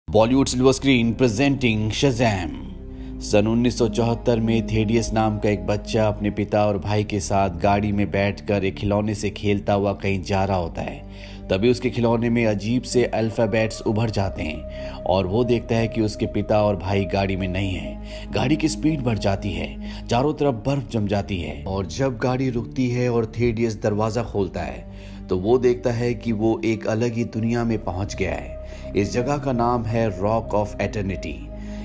Bollywood silver screen presenting Shazam. सन 1974 में Thaddeus नाम का एक बच्चा अपने पिता और भाई के साथ गाड़ी में बैठकर एक खिलौने से खेलता हुआ कहीं जा रहा होता है। तभी उसके खिलौने में अजीब से अल्फ़ाबेट्स उभर जाते हैं और वो देखता है कि उसके पिता और भाई गाड़ी में नहीं है। गाड़ी की स्पीड बढ़ जाती है, चारों तरफ बर्फ जम जाती है और जब गाड़ी रुकती है और थेडियस दरवाज़ा खोलता है तो वो देखता है कि वो एक अलग ही दुनिया में पहुंच गया है। इस जगह का नाम है रॉक ऑफ एटर्निटी।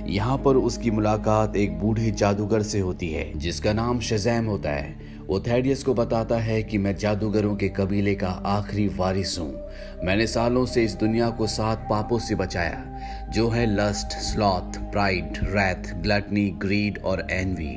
यहाँ पर उसकी मुलाकात एक बूढ़े जादूगर से होती है जिसका नाम शज़ैम होता है। वो थेडियस को बताता है कि मैं जादूगरों के कबीले का आखिरी वारिस हूँ। मैंने सालों से इस दुनिया को 7 पापों से बचाया, जो है lust, sloth, pride, wrath, gluttony, greed और एनवी।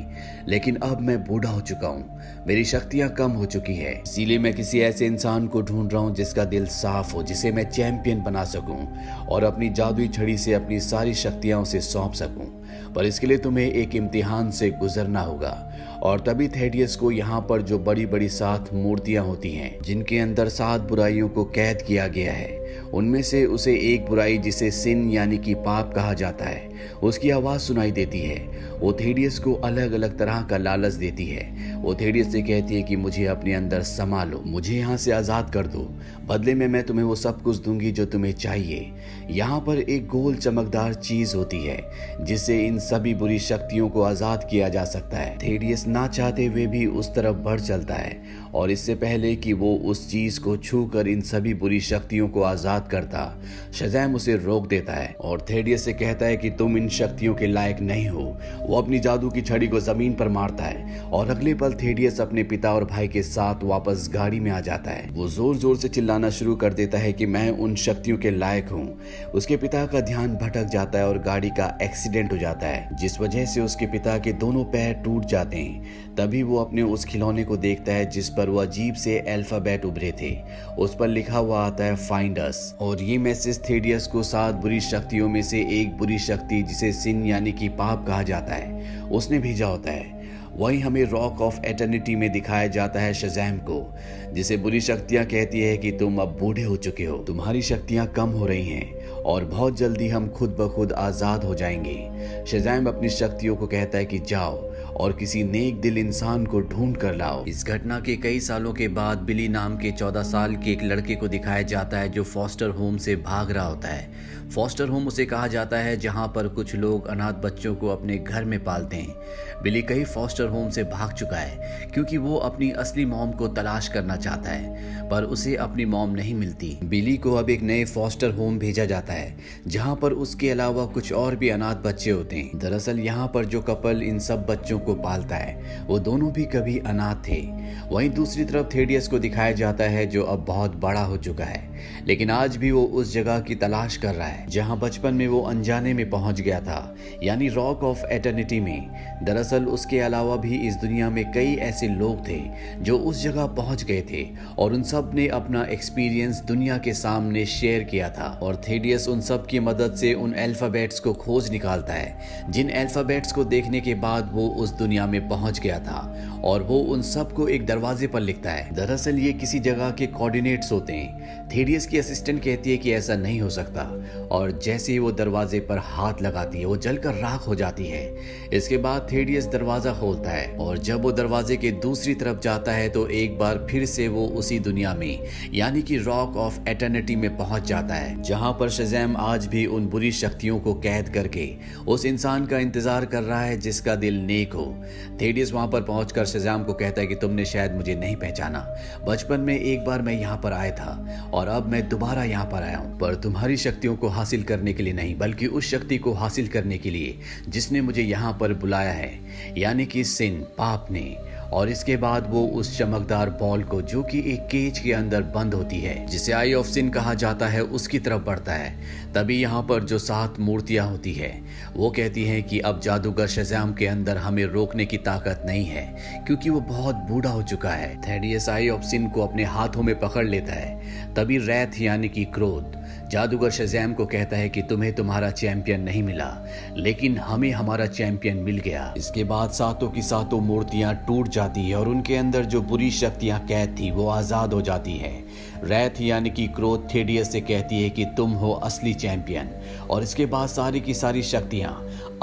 लेकिन अब मैं बूढ़ा हो चुका हूँ, मेरी शक्तियाँ कम हो चुकी है। इसीलिए मैं किसी ऐसे इंसान को ढूंढ रहा हूँ जिसका दिल साफ हो, जिसे मैं चैंपियन बना सकूं और अपनी जादुई छड़ी से अपनी सारी शक्तियाँ उसे सौंप सकूं। पर इसके लिए तुम्हें एक इम्तिहान से गुजरना होगा। और तभी थेडियस को यहाँ पर जो बड़ी बड़ी 7 मूर्तियाँ होती हैं जिनके अंदर 7 बुराइयों को कैद किया गया है, उनमें से उसे एक बुराई जिसे सिन यानी कि पाप कहा जाता है, उसकी आवाज़ सुनाई देती है। वो थेडियस को अलग अलग तरह का लालच देती है। वो थेडियस से कहती है कि मुझे अपने अंदर समा लो, मुझे यहाँ से आज़ाद कर दो, बदले में मैं तुम्हें वो सब कुछ दूंगी जो तुम्हें चाहिए। यहाँ पर एक गोल चमकदार चीज़ होती है जिससे इन सभी बुरी शक्तियों को आज़ाद किया जा सकता है। थेडियस ना चाहते हुए भी उस तरफ बढ़ चलता है और इससे पहले कि वो उस चीज़ को छू कर इन सभी बुरी शक्तियों को आज़ाद करता, शज़ैम उसे रोक देता है और थेडियस से कहता है कि तुम इन शक्तियों के लायक नहीं हो। वो अपनी जादू की छड़ी को जमीन पर मारता है और अगले पल थेडियस अपने पिता और भाई के साथ वापस गाड़ी में आ जाता है। वो जोर जोर से चिल्लाना शुरू कर देता है कि मैं उन शक्तियों के लायक हूँ। उसके पिता का ध्यान भटक जाता है और गाड़ी का एक्सीडेंट हो जाता है, जिस वजह से उसके पिता के दोनों पैर टूट जाते हैं। तभी वो अपने उस खिलौने को देखता है जिस पर वो अजीब से अल्फाबेट उभरे थे। उस पर लिखा हुआ आता है फाइंड अस, और ये मैसेज थेडियस को 7 बुरी शक्तियों में से एक बुरी शक्ति जिसे सिन यानी कि पाप कहा जाता है, उसने भेजा होता है। वही हमें रॉक ऑफ एटर्निटी में दिखाया जाता है शज़ैम को, जिसे बुरी शक्तियां कहती है कि तुम अब बूढ़े हो चुके हो, तुम्हारी शक्तियां कम हो रही हैं और बहुत जल्दी हम खुद ब खुद आज़ाद हो जाएंगे। शज़ैम अपनी शक्तियों को कहता है कि जाओ और किसी नेक दिल इंसान को ढूंढ कर लाओ। इस घटना के कई सालों के बाद बिली नाम के 14 साल के एक लड़के को दिखाया जाता है जो फॉस्टर होम से भाग रहा होता है। फॉस्टर होम उसे कहा जाता है जहां पर कुछ लोग अनाथ बच्चों को अपने घर में पालते हैं। बिली कई फॉस्टर होम से भाग चुका है क्योंकि वो अपनी असली मॉम को तलाश करना चाहता है, पर उसे अपनी मॉम नहीं मिलती। बिली को अब एक नए फॉस्टर होम भेजा जाता है जहां पर उसके अलावा कुछ और भी अनाथ बच्चे होते हैं। दरअसल यहाँ पर जो कपल इन सब बच्चों को पालता है वो दोनों भी कभी अनाथ थे। वहीं दूसरी तरफ थेडियस को दिखाया जाता है जो अब बहुत बड़ा हो चुका है, लेकिन आज भी वो उस जगह की तलाश कर रहा है जहां बचपन में वो अनजाने में पहुंच गया था, यानी रॉक ऑफ एटर्निटी में। दरअसल उसके अलावा भी इस दुनिया में कई ऐसे लोग थे जो उस जगह पहुंच गए थे और उन सब ने अपना एक्सपीरियंस दुनिया के सामने शेयर किया था। और थेडियस उन सब की मदद से उन अल्फाबेट्स को खोज निकालता है, जिन अल्फाबेट्स को देखने के बाद वो उस दुनिया में पहुंच गया था और वो उन सब को एक दरवाजे पर लिखता है। दरअसल ये किसी जगह के कोऑर्डिनेट्स होते हैं। थेडियस की असिस्टेंट कहती है कि ऐसा नहीं हो सकता और जैसे ही वो दरवाजे पर हाथ लगाती है वो जलकर राख हो जाती है। इसके बाद थेडियस दरवाजा खोलता है और जब वो दरवाजे के दूसरी तरफ जाता है तो एक बार फिर से वो उसी दुनिया में यानी कि रॉक ऑफ एटर्निटी में पहुंच जाता है, जहां पर शज़ैम आज भी उन बुरी शक्तियों को कैद करके उस इंसान का इंतजार कर रहा है जिसका दिल नेक हो। थेडियस वहां पर पहुंचकर शज़ैम को कहता है कि तुमने शायद मुझे नहीं पहचाना, बचपन में एक बार मैं यहाँ पर आया था और अब मैं दोबारा यहाँ पर आया हूँ, पर तुम्हारी शक्तियों को हासिल करने के लिए नहीं, बल्कि उस शक्ति को हासिल करने के लिए जिसने मुझे यहाँ पर बुलाया है, यानी कि सिन, पाप ने। और इसके बाद वो उस चमकदार बॉल को, जो कि एक केज के अंदर बंद होती है जिसे आई ऑफ सिन कहा जाता है, उसकी तरफ बढ़ता है। तभी यहाँ पर जो 7 मूर्तियां होती है वो कहती हैं कि अब जादूगर शज़ैम के अंदर हमें रोकने की ताकत नहीं है क्योंकि वो बहुत बूढ़ा हो चुका है। थेडियस आई ऑफ सिन को अपने हाथों में पकड़ लेता है। तभी रैथ यानी कि क्रोध, जादूगर शज़ैम को कहता है कि तुम्हें तुम्हारा चैंपियन नहीं मिला, लेकिन हमें हमारा चैंपियन मिल गया। इसके बाद सातों की सातों मूर्तियां टूट जाती है और उनके अंदर जो बुरी शक्तियां कैद थी वो आज़ाद हो जाती है। रैथ यानी कि क्रोध थेडियस से कहती है कि तुम हो असली चैंपियन, और इसके बाद सारी की सारी शक्तियां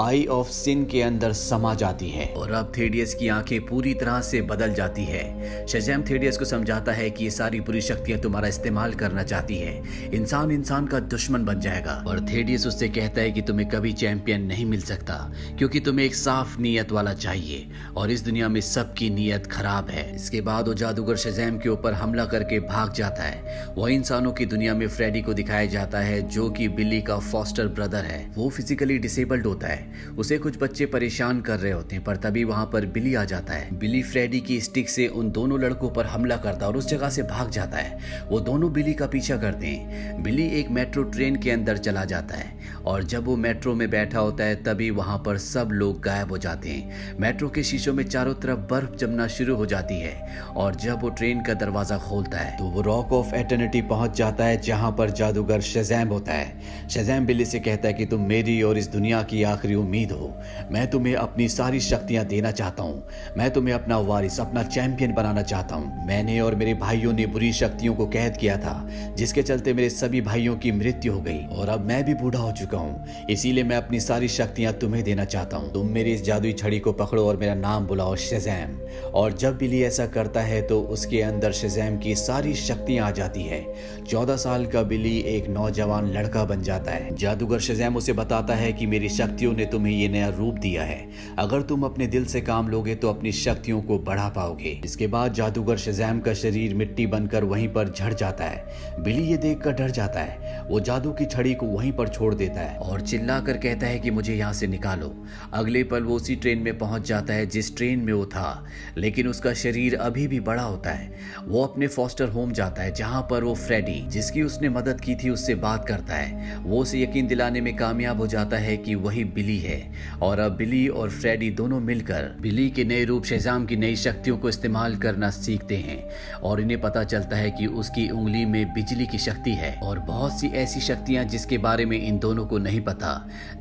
आई ऑफ सिन के अंदर समा जाती है और अब थेडियस की आंखें पूरी तरह से बदल जाती है। शज़ैम थेडियस को समझाता है कि ये सारी बुरी शक्तियां तुम्हारा इस्तेमाल करना चाहती है, इंसान का दुश्मन बन जाएगा। और थेडियस उससे कहता है कि तुम्हें कभी चैंपियन नहीं मिल सकता, क्योंकि तुम्हें एक साफ नीयत वाला चाहिए और इस दुनिया में सबकी नीयत खराब है। इसके बाद वो जादूगर शज़ैम के ऊपर हमला करके भाग जाता है। वह इंसानों की दुनिया में फ्रेडी को दिखाया जाता है, जो कि बिली का फॉस्टर ब्रदर है। वो फिजिकली डिसेबल्ड होता है, उसे कुछ बच्चे परेशान कर रहे होते हैं, पर तभी वहां पर बिली आ जाता है। बिली फ्रेडी की स्टिक से उन दोनों लड़कों पर हमला करता है और उस जगह से भाग जाता है। वो दोनों बिली का पीछा करते हैं। बिली एक मेट्रो ट्रेन के अंदर चला जाता है और जब वो मेट्रो में बैठा होता है तभी वहां पर सब लोग गायब हो जाते हैं। मेट्रो के शीशों में चारों तरफ बर्फ जमना शुरू हो जाती है और जब वो ट्रेन का दरवाजा खोलता है तो वो रॉक ऑफ एटर्निटी पहुंच जाता है, जहां पर जादूगर शज़ैम होता है। शज़ैम बिली से कहता है कि तुम मेरी और इस दुनिया की आखिरी उम्मीद हो। मैं तुम्हें अपनी सारी शक्तियां देना चाहता हूं। मैं तुम्हें अपना वारिस, अपना चैंपियन बनाना चाहता हूं। मैंने और मेरे भाइयों ने बुरी शक्तियों को कैद किया था, जिसके चलते मेरे सभी भाइयों की मृत्यु हो गई और अब मैं भी बूढ़ा हो चुका हूं। इसीलिए मैं अपनी सारी शक्तियां तुम्हें देना चाहता हूं। तुम मेरी इस जादुई छड़ी को पकड़ो और मेरा नाम बुलाओ शज़ैम। और जब बिली ऐसा करता है तो उसके अंदर शज़ैम की सारी शक्तियां आ जाती है। 14 साल का बिली एक नौजवान लड़का बन जाता है। जादूगर शज़ैम उसे बताता है कि मेरी शक्तियों ने तुम्हें ये नया रूप दिया है। अगर तुम अपने दिल से काम लोगे तो अपनी शक्तियों को बढ़ा पाओगे। इसके बाद जादूगर शज़ैम का शरीर मिट्टी बनकर वहीं पर झड़ जाता है। बिली ये देखकर डर जाता है। वो जादू की छड़ी को वहीं पर छोड़ देता है और चिल्लाकर कहता है कि मुझे यहाँ से निकालो। अगले पल वो उसी ट्रेन में पहुंच जाता है जिस ट्रेन में वो था, लेकिन उसका शरीर अभी भी बड़ा होता है। वो अपने फॉस्टर होम जाता है, जहां पर वो फ्रेडी, जिसकी उसने मदद की थी, उससे बात करता है। वो उसे यकीन दिलाने में कामयाब हो जाता है कि वही बिली है और अब बिली और फ्रेडी दोनों मिलकर बिली के नए रूप शज़ैम की नई शक्तियों को इस्तेमाल करना सीखते हैं और इन्हें पता चलता है कि उसकी उंगली में बिजली की शक्ति है और बहुत सी ऐसी शक्तियां जिसके बारे में इन दोनों को नहीं पता।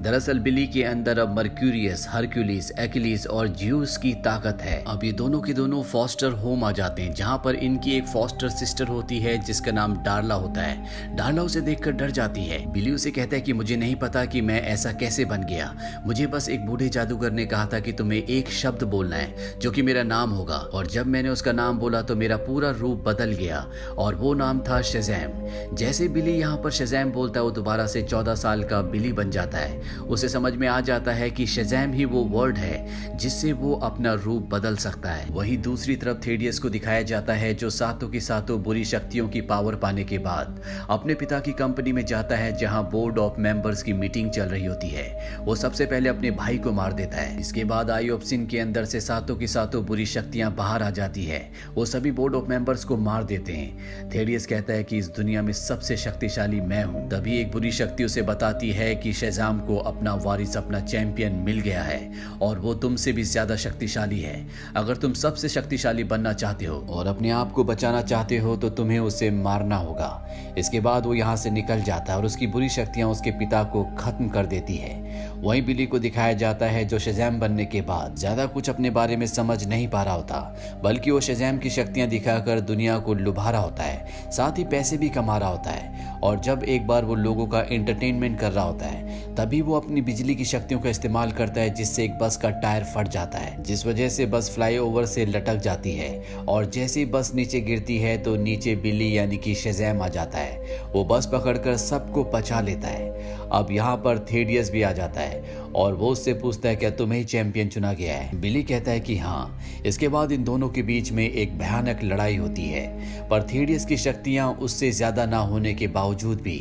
दरअसल बिली के अंदर अब मर्क्यूरियस, हरक्यूलिस, एक्लिस और ज्यूस की ताकत है। अब ये दोनों के दोनों फॉस्टर होम आ जाते हैं, जहां पर इनकी एक फॉस्टर सिस्टर होती है जिसका नाम डार्ला होता है। डार्ला उसे देखकर डर जाती है। बिली उसे कहता है कि मुझे नहीं पता कि मैं ऐसा कैसे बन गया, मुझे बस एक बूढ़े जादूगर ने कहा था कि तुम्हें एक शब्द बोलना है जो कि मेरा नाम होगा, और जब मैंने उसका नाम बोला तो मेरा पूरा रूप बदल गया और वो नाम था शज़ैम। जैसे बिली यहाँ पर शज़ैम बोलता है वो दोबारा से 14 साल का बिली बन जाता है। उसे समझ में आ जाता है कि शज़ैम ही वो वर्ड है जिससे वो अपना रूप बदल सकता है। वहीं दूसरी तरफ थेडियस को दिखाया जाता है जो सातों की सातों बुरी शक्तियों की पावर पाने के बाद अपने पिता की कंपनी में जाता है, जहां बोर्ड ऑफ मेंबर्स की मीटिंग चल रही होती है। वो सबसे पहले अपने भाई को मार देता है। इसके बाद आई ऑफ सिन के अंदर से सातों की सातों बुरी शक्तियां बाहर आ जाती है। वो सभी बोर्ड ऑफ मेंबर्स को मार देते हैं। थेडियस कहता है कि इस दुनिया में सबसे शक्तिशाली मैं हूं। तभी एक बुरी शक्ति उसे बताती है कि शज़ैम को अपना वारिस, अपना चैंपियन मिल गया है और वो तुमसे भी ज्यादा शक्तिशाली है। अगर तुम सबसे शक्तिशाली बनना चाहते हो और अपने आप को बचाना चाहते हो तो तुम्हें उसे मारना होगा। इसके बाद वो यहाँ से निकल जाता है और उसकी बुरी शक्तियां उसके पिता को खत्म कर देती है। वहीं बिली को दिखाया जाता है जो शज़ैम बनने के बाद ज्यादा कुछ अपने बारे में समझ नहीं पा रहा होता, बल्कि वो शज़ैम की शक्तियां दिखाकर दुनिया को लुभा रहा होता है, साथ ही पैसे भी कमा रहा होता है। और जब एक बार वो लोगों का एंटरटेनमेंट कर रहा होता है तभी वो अपनी बिजली की शक्तियों का इस्तेमाल करता है, जिससे एक बस का टायर फट जाता है, जिस वजह से बस फ्लाईओवर से लटक जाती है और जैसे ही बस नीचे गिरती है तो नीचे बिली यानी कि शज़ैम आ जाता है। वो बस पकड़कर सबको बचा लेता है। अब यहाँ पर थेडियस भी आ जाता है और वो उससे पूछता है क्या तुम्हें ही चैंपियन चुना गया है। बिली कहता है कि हाँ। इसके बाद इन दोनों के बीच में एक भयानक लड़ाई होती है, पर थेडियस की शक्तियां उससे ज्यादा ना होने के बावजूद भी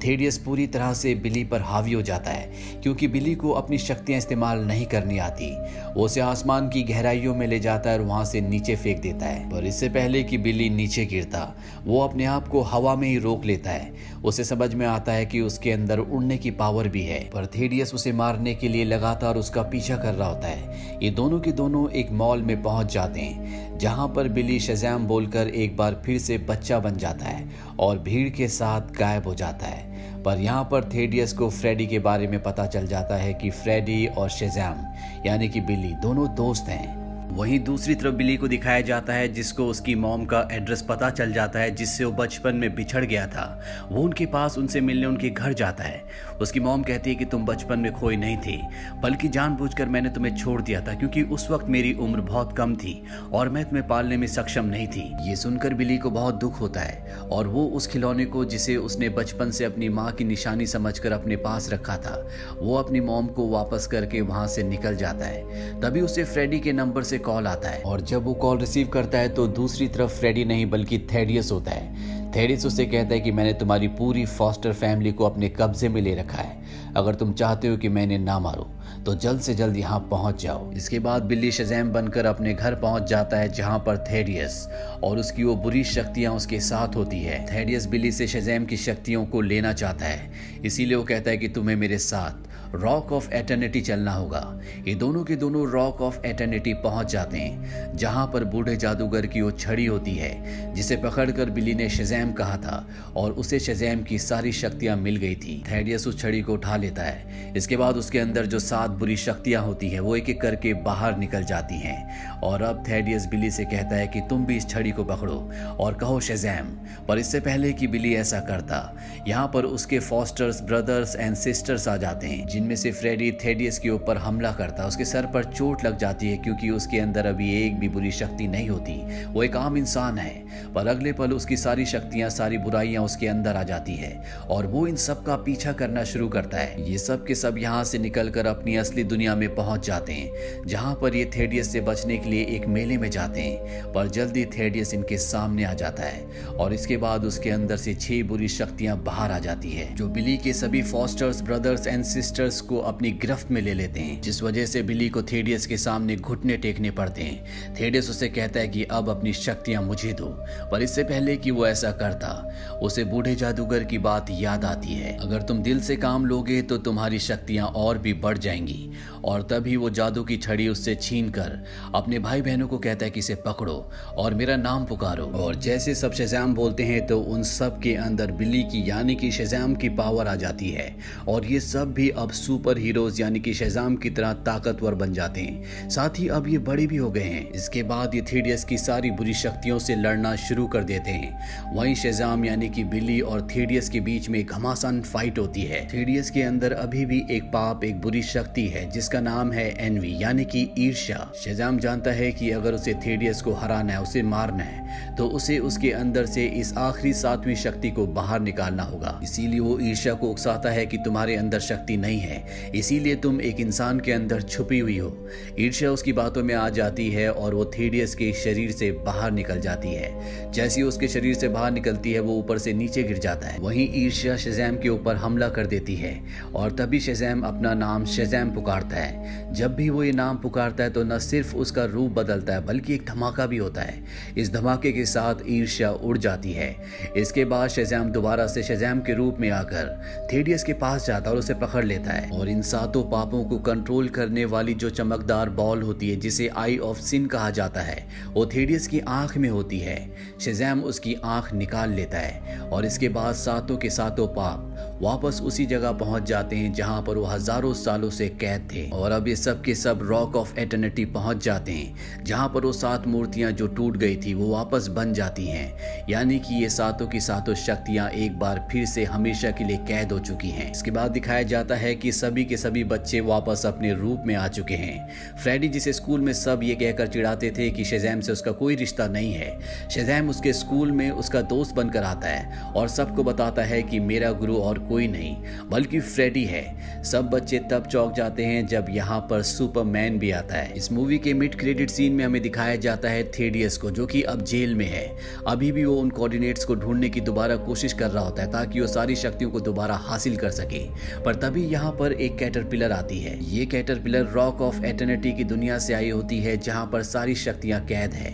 थेडियस पूरी तरह से बिली पर हावी हो जाता है, क्योंकि बिली को अपनी शक्तियां इस्तेमाल नहीं करनी आती। वो उसे आसमान की गहराइयों में ले जाता है और वहां से नीचे फेंक देता है, पर इससे पहले कि बिली नीचे गिरता वो अपने आप को हवा में ही रोक लेता है। उसे समझ में आता है कि उसके अंदर उड़ने की पावर भी है, पर थेडियस उसे मारने के लिए लगातार उसका पीछा कर रहा होता है। ये दोनों के दोनों एक मॉल में पहुंच जाते हैं, जहां पर बिली शज़ैम बोलकर एक बार फिर से बच्चा बन जाता है और भीड़ के साथ गायब हो जाता है। पर यहाँ पर थेडियस को फ्रेडी के बारे में पता चल जाता है कि फ्रेडी और शेज़ैम यानी कि बिली दोनों दोस्त हैं। वहीं दूसरी तरफ बिली को दिखाया जाता है जिसको उसकी मॉम का एड्रेस पता चल जाता है जिससे वो बचपन में बिछड़ गया था। वो उनके पास उनसे मिलने उनके घर जाता है। उसकी मॉम कहती है कि तुम बचपन में खोई नहीं थी, बल्कि जानबूझकर मैंने तुम्हें छोड़ दिया था क्योंकि उस वक्त मेरी उम्र बहुत कम थी और मैं तुम्हें पालने में सक्षम नहीं थी। ये सुनकर बिली को बहुत दुख होता है और वो उस खिलौने को जिसे उसने बचपन से अपनी माँ की निशानी समझकर अपने पास रखा था, वो अपनी मॉम को वापस करके वहां से निकल जाता है। तभी उसे फ्रेडी के नंबर से कॉल आता है और जब वो कॉल रिसीव करता है तो दूसरी तरफ फ्रेडी नहीं बल्कि थेडियस होता है। थेडियस उससे कहता है कि मैंने तुम्हारी पूरी फॉस्टर फैमिली को अपने कब्जे में ले रखा है। अगर तुम चाहते हो कि मैं इन्हें ना मारूं तो जल्द से जल्द यहाँ पहुंच जाओ। इसके बाद बिल्ली शेज़ैम बनकर अपने घर पहुंच जाता है जहां पर थेडियस और उसकी वो बुरी शक्तियां उसके साथ होती है। थेडियस बिल्ली से शेज़ैम की शक्तियों को लेना चाहता है, इसीलिए वो कहता है कि तुम्हें मेरे साथ रॉक ऑफ एटर्निटी चलना होगा। ये दोनों के दोनों रॉक ऑफ एटर्निटी पहुंच जाते हैं जहां पर बूढ़े जादूगर की वो छड़ी होती है जिसे पकड़कर बिल्ली ने शेज़ैम कहा था और उसे शेज़ैम की सारी शक्तियां मिल गई थी। थेडियस उस छड़ी को उठा लेता है। इसके बाद उसके अंदर जो 7 बुरी शक्तियां होती है वो एक एक करके बाहर निकल जाती हैं और अब थेडियस बिल्ली से कहता है कि तुम भी इस छड़ी को पकड़ो और कहो शेज़ैम। पर इससे पहले कि बिल्ली ऐसा करता, यहाँ पर उसके फॉस्टर्स ब्रदर्स एंड सिस्टर्स आ जाते हैं जिनमें से फ्रेडी थेडियस के ऊपर हमला करता। उसके सर पर चोट लग जाती है क्योंकि उसके अंदर अभी एक भी बुरी शक्ति नहीं होती, वो एक आम इंसान है। पर अगले पल उसकी सारी शक्तियां सारी बुराइयां उसके अंदर आ जाती है और वो इन सब का पीछा करना शुरू करता है। ये सब के सब यहाँ से निकलकर अपनी असली दुनिया में पहुंच जाते हैं जहां पर ये थेडियस से बचने के लिए एक मेले में जाते हैं। पर जल्दी थेडियस इनके सामने आ जाता है और इसके बाद उसके अंदर से 6 बुरी शक्तियां बाहर आ जाती है जो बिली के सभी फॉस्टर्स ब्रदर्स एंड सिस्टर्स को अपनी गिरफ्त में ले लेते हैं, जिस वजह से बिली को थेडियस के सामने घुटने टेकने पड़ते हैं। थेडियस उसे कहता है कि अब अपनी शक्तियां मुझे दो, पर इससे पहले कि वो ऐसा करता उसे बूढ़े जादूगर की बात याद आती है। अगर तुम दिल से काम लोगे तो तुम्हारी शक्तियां और भी बढ़ जाएंगी। और तभी वो जादू की छड़ी उससे छीनकर अपने भाई बहनों को कहता है कि इसे पकड़ो और मेरा नाम पुकारो। और जैसे सब शेज़ैम बोलते हैं तो उन सब के अंदर बिली की यानी कि शेज़ैम की पावर आ जाती है और ये सब भी अब सुपर हीरोज यानी कि शेज़ैम की तरह ताकतवर बन जाते हैं। साथ ही अब ये बड़े भी हो गए हैं। इसके बाद ये थेडियस की सारी बुरी शक्तियों से लड़ना शुरू कर देते हैं। वहीं शेज़ैम यानी कि बिली और थेडियस के बीच में घमासान फाइट होती है। थेडियस के अंदर अभी भी एक पाप एक बुरी शक्ति है जिसका नाम है एनवी यानी कि ईर्ष्या। शेज़ैम जानता है कि अगर उसे थेडियस को हराना है, उसे मारना है, तो उसे उसके अंदर से इस आखिरी 7वीं शक्ति को बाहर निकालना होगा। इसीलिए वो ईर्ष्या को उकसाता है कि तुम्हारे अंदर शक्ति नहीं है, इसीलिए तुम एक इंसान के अंदर छुपी हुई हो। ईर्ष्या उसकी बातों में आ जाती है और वो थेडियस के शरीर से बाहर निकल जाती है। जैसे ही उसके शरीर से बाहर निकलती है वो ऊपर से नीचे गिर जाता है। वहीं ईर्ष्या शेज़ैम के ऊपर हमला कर देती है और तभी शेज़ैम अपना नाम शेज़ैम पुकारता है। जब भी वो ये नाम पुकारता है तो न सिर्फ उसका रूप बदलता है बल्कि एक धमाका भी होता है। इस धमाके के साथ ईर्ष्या उड़ जाती है। इसके बाद शेज़ैम दोबारा से शेज़ैम के रूप में आकर थेडियस के पास जाता है और उसे पकड़ लेता है और इन 7 पापों को कंट्रोल करने वाली जो चमकदार बॉल होती है जिसे आई ऑफ सिन कहा जाता है वो थेडियस की आंख में होती है। शेज़ैम उसकी आंख निकाल लेता है और इसके बाद 7 के 7 पाप वापस उसी जगह पहुंच जाते हैं जहां पर वो हजारों सालों से कैद थे। और अब ये सब के सब रॉक ऑफ एटर्निटी पहुंच जाते हैं जहां पर वो 7 मूर्तियां जो टूट गई थी वो वापस बन जाती हैं, यानी कि ये 7 की 7 शक्तियां एक बार फिर से हमेशा के लिए कैद हो चुकी हैं। इसके बाद दिखाया जाता है कि सभी के सभी बच्चे वापस अपने रूप में आ चुके हैं। फ्रेडी जिसे स्कूल में सब ये कहकर चिढ़ाते थे कि शेज़ैम से उसका कोई रिश्ता नहीं है, शेज़ैम उसके स्कूल में उसका दोस्त बनकर आता है और सबको बताता है कि मेरा गुरु और कोई नहीं बल्कि फ्रेडी है। सब बच्चे तब चौंक जाते हैं जब यहाँ पर सुपरमैन भी आता है। इस मूवी के मिड क्रेडिट सीन में हमें दिखाया जाता है थेडियस को जो कि अब जेल में है। अभी भी वो उन कोऑर्डिनेट्स को ढूंढने की दोबारा कोशिश कर रहा होता है ताकि वो सारी शक्तियों को दोबारा हासिल कर सके। पर तभी यहाँ पर एक कैटरपिलर आती है। ये कैटरपिलर रॉक ऑफ एटर्निटी की दुनिया से आई होती है जहाँ पर सारी शक्तियाँ कैद है।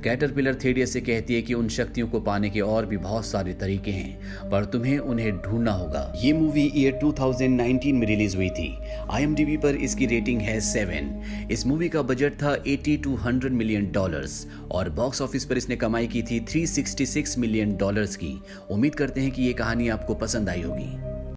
कैटरपिलर थेडियस से कहती है कि उन शक्तियों को पाने के और भी बहुत सारे तरीके हैं पर तुम्हें उन्हें ढूंढना होगा। ये मूवी ईयर 2019 में रिलीज हुई थी। IMDb पर इसकी रेटिंग है 7। इस मूवी का बजट था $80 to $100 मिलियन और बॉक्स ऑफिस पर इसने कमाई की थी $366 मिलियन की। उम्मीद करते हैं कि ये कहानी आपको पसंद आई होगी।